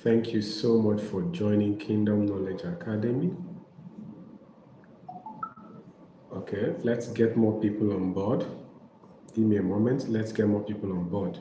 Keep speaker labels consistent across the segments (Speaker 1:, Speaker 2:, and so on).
Speaker 1: Thank you so much for joining Kingdom Knowledge Academy. Okay, let's get more people on board. Give me a moment. Let's get more people on board.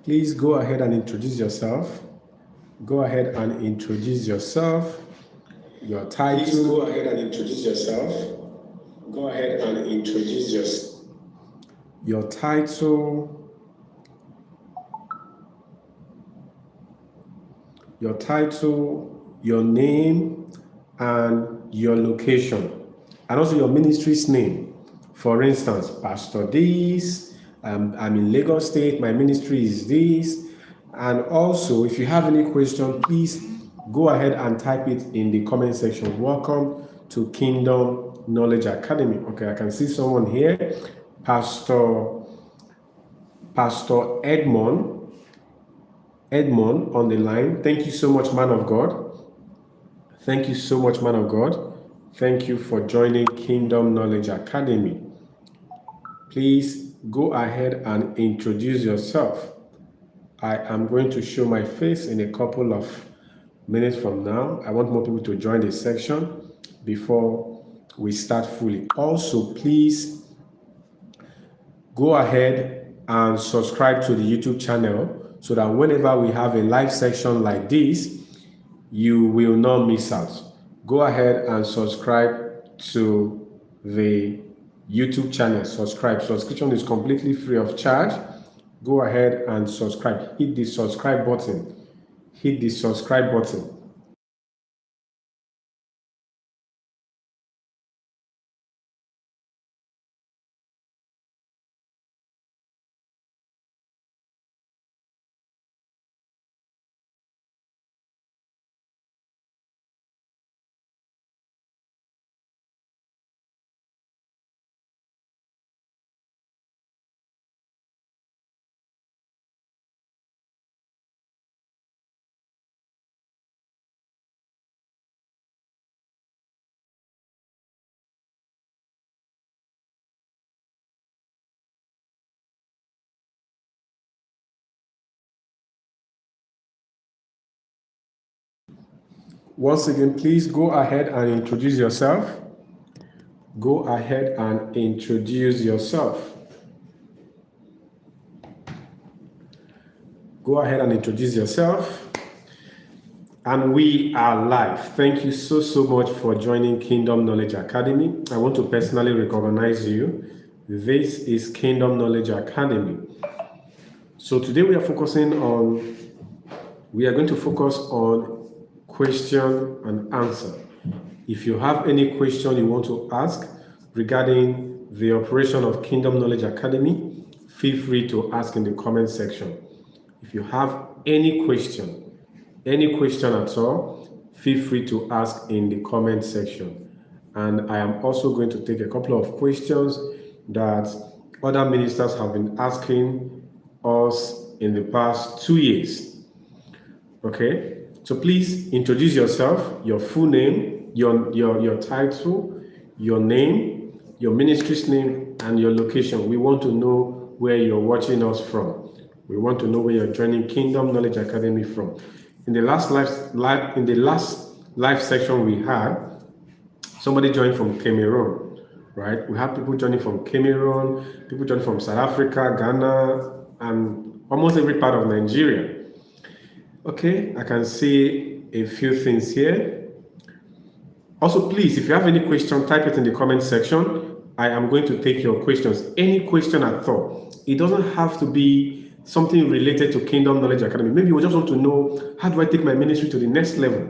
Speaker 1: Please go ahead and introduce yourself. Go ahead and introduce yourself. Your title. Please go ahead and introduce yourself. Go ahead and introduce yourself. Your title. Your title, your name, and your location, and also your ministry's name. For instance, Pastor this, I'm in Lagos State, my ministry is this. And also, if you have any question, please go ahead and type it in the comment section. Welcome to Kingdom Knowledge Academy. Okay, I can see someone here, Pastor Edmond on the line. Thank you so much, man of God. Thank you so much, man of God. Thank you for joining Kingdom Knowledge Academy. Please go ahead and introduce yourself. I am going to show my face in a couple of minutes from now. I want more people to join the section before we start fully. Also, please go ahead and subscribe to the YouTube channel so that whenever we have a live section like this, you will not miss out. Go ahead and subscribe to the YouTube channel. Subscription is completely free of charge. Go ahead and subscribe. Hit the subscribe button. Hit the subscribe button. Once again, please go ahead and introduce yourself. Go ahead and introduce yourself. Go ahead and introduce yourself. And we are live. Thank you so much for joining Kingdom Knowledge Academy. I want to personally recognize you. This is Kingdom Knowledge Academy. So today we are going to focus on question and answer. If you have any question you want to ask regarding the operation of Kingdom Knowledge Academy, feel free to ask in the comment section. If you have any question at all, feel free to ask in the comment section. And I am also going to take a couple of questions that other ministers have been asking us in the past 2 years. Okay, so please introduce yourself, your full name, your title, your name, your ministry's name, and your location. We want to know where you're watching us from. We want to know where you're joining Kingdom Knowledge Academy from. In the last live section we had, somebody joined from Cameroon, right? We have people joining from Cameroon, people joining from South Africa, Ghana, and almost every part of Nigeria. Okay, I can see a few things here. Also, please, if you have any question, type it in the comment section. I am going to take your questions. Any question at all. It doesn't have to be something related to Kingdom Knowledge Academy. Maybe you just want to know, how do I take my ministry to the next level?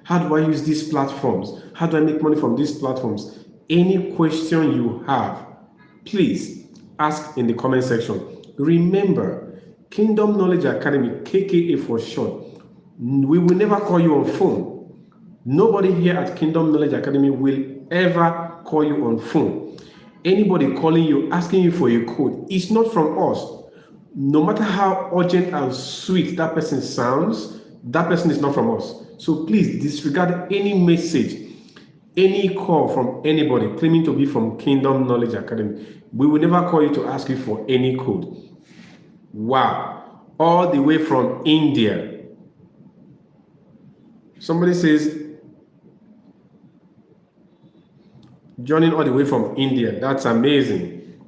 Speaker 1: How do I use these platforms? How do I make money from these platforms? Any question you have, please ask in the comment section. Remember, Kingdom Knowledge Academy, KKA for short, we will never call you on phone. Nobody here at Kingdom Knowledge Academy will ever call you on phone. Anybody calling you, asking you for a code, it's not from us. No matter how urgent and sweet that person sounds, that person is not from us. So please disregard any message, any call from anybody claiming to be from Kingdom Knowledge Academy. We will never call you to ask you for any code. Wow. All the way from India. Somebody says, joining all the way from India. That's amazing.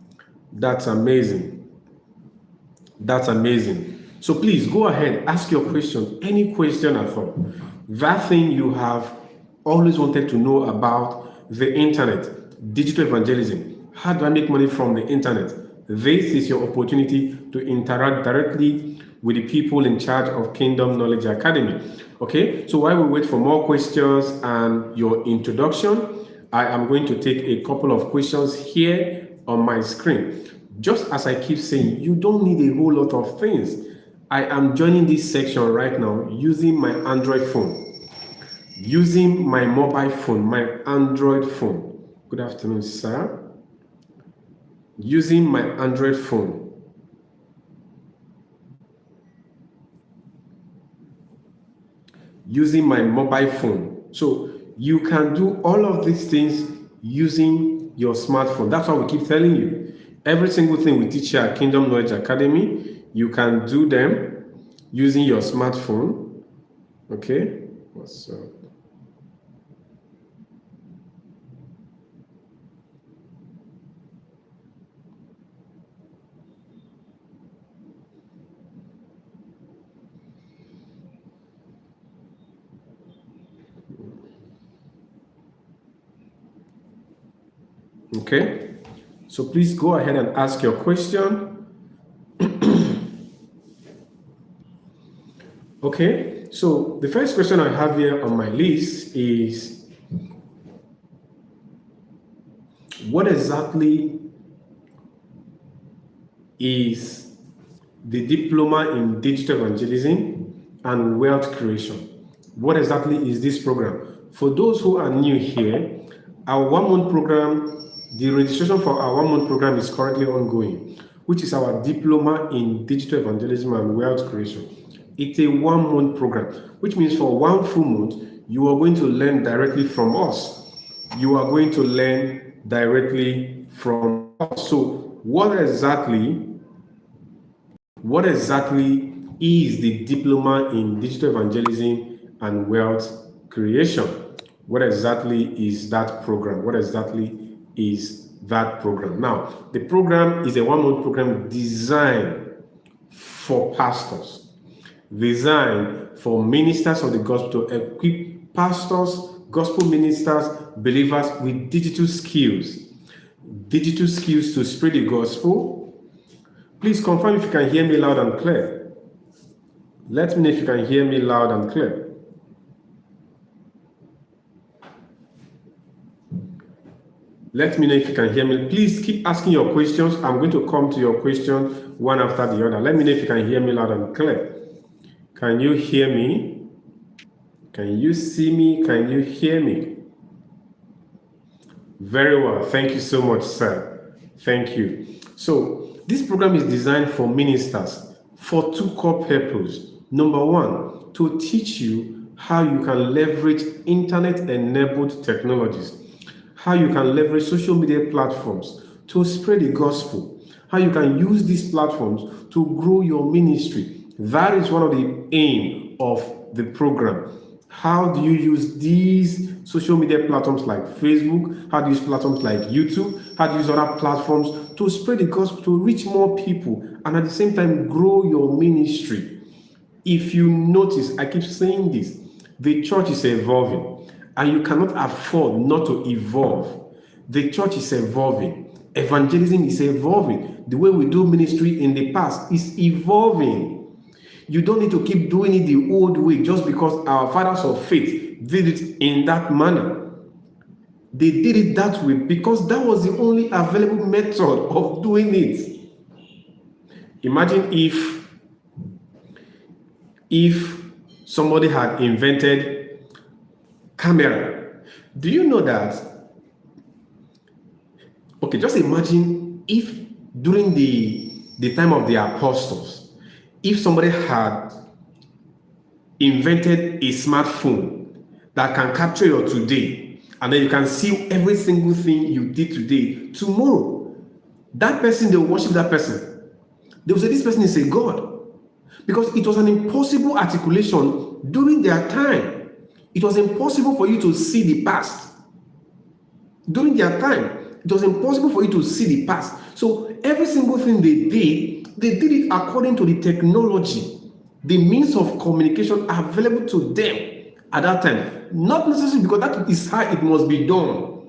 Speaker 1: That's amazing. That's amazing. So please go ahead, ask your question, any question at all. That thing you have always wanted to know about the internet, digital evangelism. How do I make money from the internet? This is your opportunity to interact directly with the people in charge of Kingdom Knowledge Academy. Okay, so while we wait for more questions and your introduction, I am going to take a couple of questions here on my screen. Just as I keep saying, you don't need a whole lot of things. I am joining this section right now using my Android phone, using my mobile phone, my Android phone. Good afternoon, sir. Using my Android phone. Using my mobile phone. So you can do all of these things using your smartphone. That's what we keep telling you. Every single thing we teach here at Kingdom Knowledge Academy, you can do them using your smartphone. Okay? What's up? Okay, so please go ahead and ask your question. Okay, so the first question I have here on my list is, what exactly is the Diploma in Digital Evangelism and Wealth Creation? What exactly is this program? For those who are new here, our 1 month program, the registration for our 1 month program is currently ongoing, which is our Diploma in Digital Evangelism and Wealth Creation. It's a 1 month program, which means for 1 full month, you are going to learn directly from us. You are going to learn directly from us. So what exactly is the Diploma in Digital Evangelism and Wealth Creation? What exactly is that program? What exactly is that program? Now, the program is a 1 month program designed for pastors, designed for ministers of the gospel, to equip pastors, gospel ministers, believers with digital skills to spread the gospel. Please confirm if you can hear me loud and clear. Let me know if you can hear me loud and clear. Let me know if you can hear me. Please keep asking your questions. I'm going to come to your question one after the other. Let me know if you can hear me loud and clear. Can you hear me? Can you see me? Can you hear me? Very well. Thank you so much, sir. Thank you. So this program is designed for ministers for 2 core purposes. Number 1, to teach you how you can leverage internet-enabled technologies, how you can leverage social media platforms to spread the gospel, how you can use these platforms to grow your ministry. That is one of the aim of the program. How do you use these social media platforms like Facebook? How do you use platforms like YouTube? How do you use other platforms to spread the gospel, to reach more people and at the same time grow your ministry. If you notice, I keep saying this, the church is evolving, and you cannot afford not to evolve. The church is evolving. Evangelism is evolving. The way we do ministry in the past is evolving. You don't need to keep doing it the old way just because our fathers of faith did it in that manner. They did it that way because that was the only available method of doing it. Imagine if somebody had invented camera. Do you know that? Okay, just imagine if during the time of the apostles, if somebody had invented a smartphone that can capture your today, and then you can see every single thing you did today, tomorrow, that person, they will worship that person. They will say, this person is a god. Because it was an impossible articulation during their time. It was impossible for you to see the past. During their time, it was impossible for you to see the past. So every single thing they did it according to the technology, the means of communication available to them at that time. Not necessarily because that is how it must be done.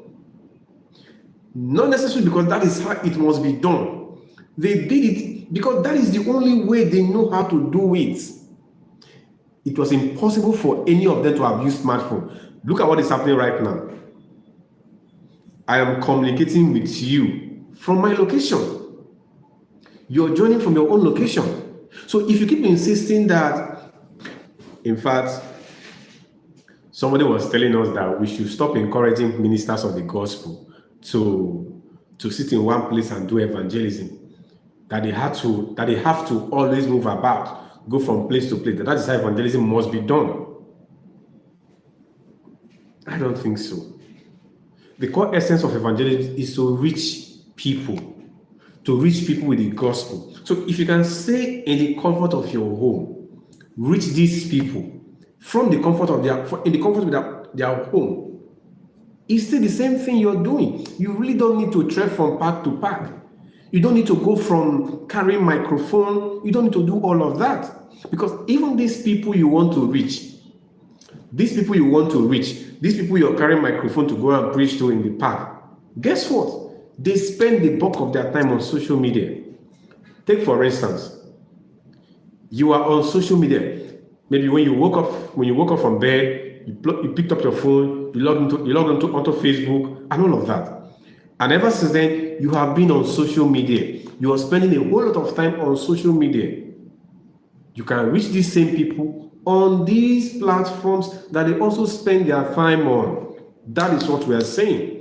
Speaker 1: Not necessarily because that is how it must be done. They did it because that is the only way they know how to do it. It was impossible for any of them to have used smartphone. Look at what is happening right now. I am communicating with you from my location. You're joining from your own location. So if you keep insisting that, in fact, somebody was telling us that we should stop encouraging ministers of the gospel to sit in one place and do evangelism. That they have to always move about, go from place to place. That is how evangelism must be done. I don't think so. The core essence of evangelism is to reach people with the gospel. So if you can stay in the comfort of your home, reach these people from the comfort of their home, it's still the same thing you're doing. You really don't need to trek from park to park. You don't need to go from carrying microphone. You don't need to do all of that. Because even these people you want to reach, these people you're carrying microphone to go and preach to in the park, guess what? They spend the bulk of their time on social media. Take for instance, you are on social media. Maybe when you woke up from bed, you picked up your phone, you logged onto Facebook and all of that. And ever since then, you have been on social media. You are spending a whole lot of time on social media. You can reach these same people on these platforms that they also spend their time on. That is what we are saying.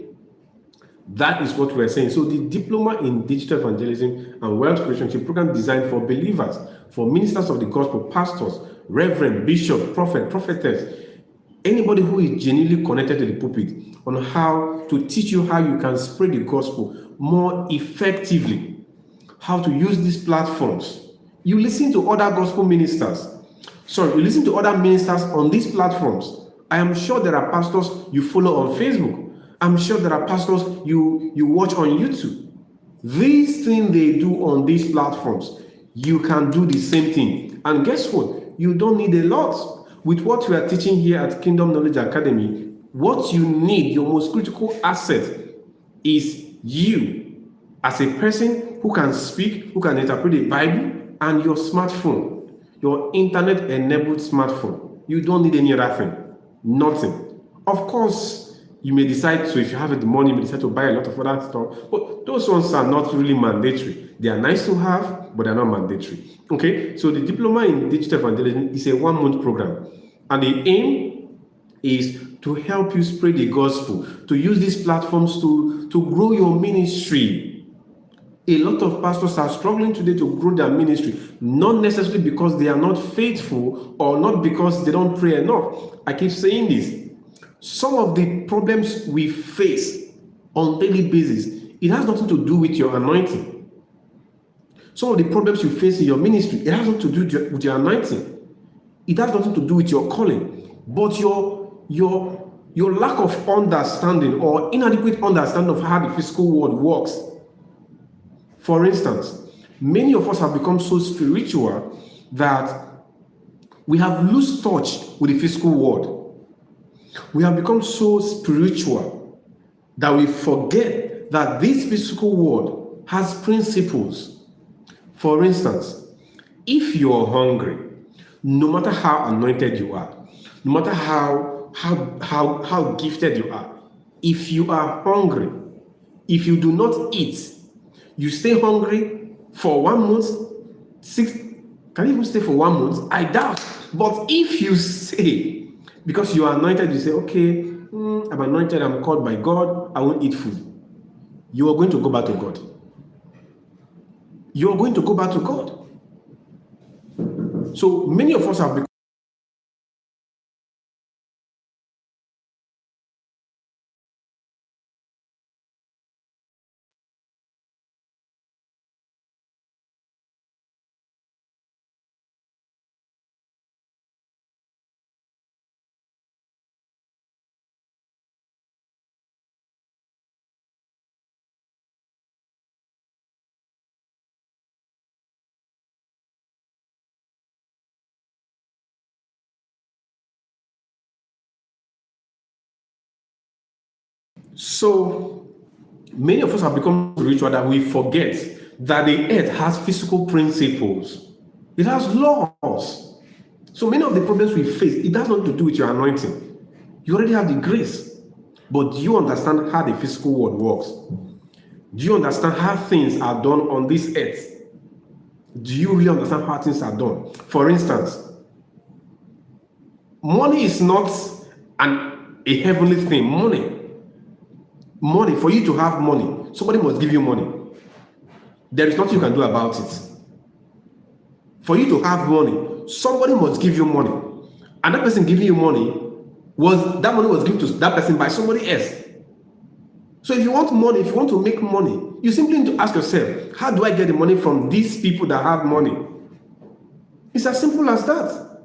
Speaker 1: So the Diploma in Digital Evangelism and Wealth Creation program designed for believers, for ministers of the gospel, pastors, reverend, bishop, prophet, prophetess, anybody who is genuinely connected to the pulpit, on how to teach you how you can spread the gospel more effectively, how to use these platforms. You listen to other gospel ministers. You listen to other ministers on these platforms. I am sure there are pastors you follow on Facebook. I'm sure there are pastors you watch on YouTube. These things they do on these platforms, you can do the same thing. And guess what? You don't need a lot. With what we are teaching here at Kingdom Knowledge Academy, what you need, your most critical asset, is you as a person who can speak, who can interpret the Bible, and your smartphone, your internet-enabled smartphone. You don't need any other thing. Nothing. Of course, you may decide, so if you have the money, you may decide to buy a lot of other stuff, but those ones are not really mandatory. They are nice to have, but they're not mandatory. Okay, so the Diploma in Digital Evangelism is a 1-month program, and the aim is to help you spread the gospel, to use these platforms to grow your ministry. A lot of pastors are struggling today to grow their ministry, not necessarily because they are not faithful or not because they don't pray enough. I keep saying this. Some of the problems we face on daily basis, it has nothing to do with your anointing. Some of the problems you face in your ministry, it has nothing to do with your anointing. It has nothing to do with your calling, but your lack of understanding or inadequate understanding of how the physical world works. For instance, Many of us have become so spiritual that we have lost touch with the physical world. We have become so spiritual that we forget that this physical world has principles. For instance, if you're hungry, no matter how anointed you are, no matter how gifted you are, if you are hungry, if you do not eat, you stay hungry for 1 month, can you even stay for 1 month? I doubt. But if you say, because you are anointed, you say, okay, I'm anointed, I'm called by God, I won't eat food. You are going to go back to God. You are going to go back to God. So many of us have become so many of us have become spiritual that we forget that the earth has physical principles. It has laws. So many of the problems we face, it has nothing to do with your anointing. You already have the grace. But do you understand how the physical world works? Do you understand how things are done on this earth? Do you really understand how things are done? For instance, money is not a heavenly thing. Money, for you to have money, somebody must give you money. There is nothing you can do about it. For you to have money, somebody must give you money. And that person giving you money that money was given to that person by somebody else. So if you want money, if you want to make money, you simply need to ask yourself, how do I get the money from these people that have money? It's as simple as that.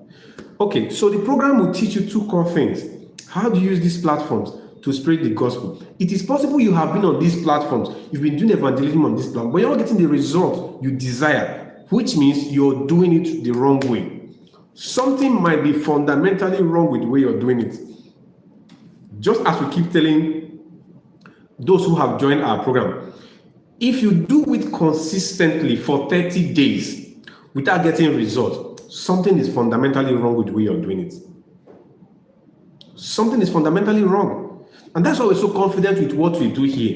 Speaker 1: Okay, so the program will teach you 2 core things. How do you use these platforms to spread the gospel? It is possible you have been on these platforms, you've been doing evangelism on this platform, but you're not getting the result you desire, which means you're doing it the wrong way. Something might be fundamentally wrong with the way you're doing it. Just as we keep telling those who have joined our program, if you do it consistently for 30 days without getting results, something is fundamentally wrong with the way you're doing it. Something is fundamentally wrong. And that's why we're so confident with what we do here.